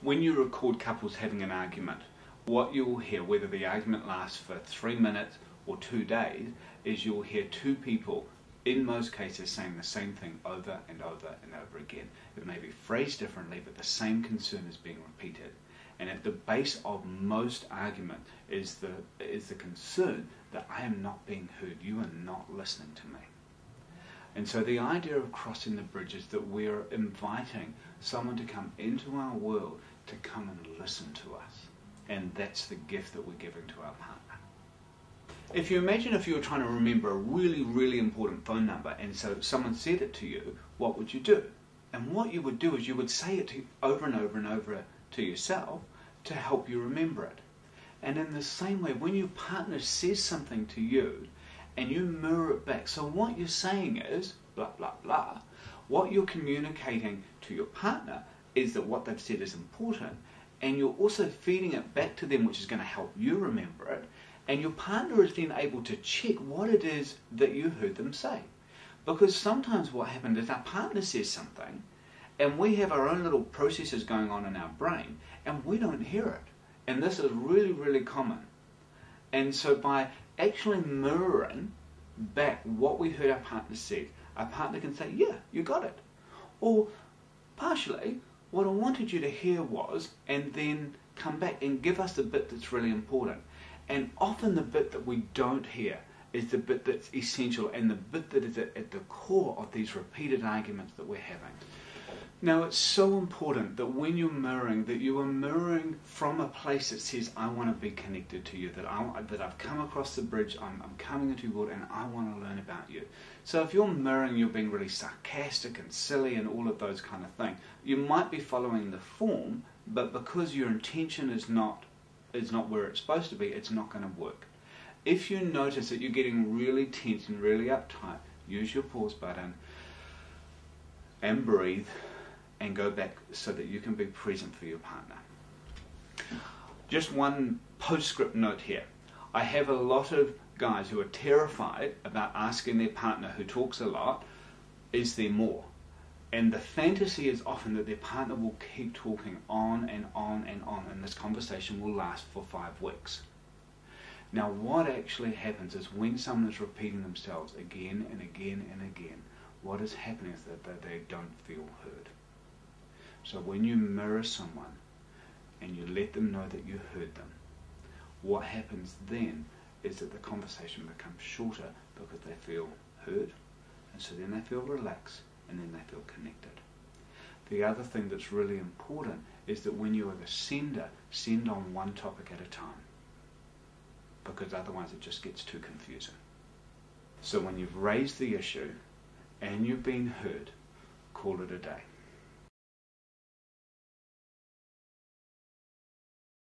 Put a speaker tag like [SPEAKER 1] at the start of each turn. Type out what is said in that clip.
[SPEAKER 1] When you record couples having an argument, what you will hear, whether the argument lasts for 3 minutes or 2 days, is you'll hear two people, in most cases, saying the same thing over and over and over again. It may be phrased differently, but the same concern is being repeated. And at the base of most argument is the concern that I am not being heard, you are not listening to me. And so the idea of crossing the bridge is that we're inviting someone to come into our world to come and listen to us. And that's the gift that we're giving to our partner. If you imagine if you were trying to remember a really, really important phone number, and so someone said it to you, what would you do? And what you would do is you would say it over and over and over to yourself to help you remember it. And in the same way, when your partner says something to you, and you mirror it back. So what you're saying is, blah, blah, blah. What you're communicating to your partner is that what they've said is important, and you're also feeding it back to them, which is going to help you remember it, and your partner is then able to check what it is that you heard them say. Because sometimes what happens is our partner says something, and we have our own little processes going on in our brain, and we don't hear it. And this is really, really common. And so by actually mirroring back what we heard our partner said, our partner can say, yeah, you got it. Or partially, what I wanted you to hear was, and then come back and give us the bit that's really important. And often the bit that we don't hear is the bit that's essential and the bit that is at the core of these repeated arguments that we're having. Now, it's so important that when you're mirroring, that you are mirroring from a place that says, I want to be connected to you, that I've come across the bridge, I'm coming into your world, and I want to learn about you. So if you're mirroring, you're being really sarcastic and silly and all of those kind of things, you might be following the form, but because your intention is not where it's supposed to be, it's not going to work. If you notice that you're getting really tense and really uptight, use your pause button and breathe, and go back so that you can be present for your partner. Just one postscript note here. I have a lot of guys who are terrified about asking their partner who talks a lot, is there more? And the fantasy is often that their partner will keep talking on and on and on, and this conversation will last for 5 weeks. Now what actually happens is when someone is repeating themselves again and again and again, what is happening is that they don't feel heard. So when you mirror someone and you let them know that you heard them, what happens then is that the conversation becomes shorter because they feel heard, and so then they feel relaxed, and then they feel connected. The other thing that's really important is that when you are the sender, send on one topic at a time, because otherwise it just gets too confusing. So when you've raised the issue and you've been heard, call it a day.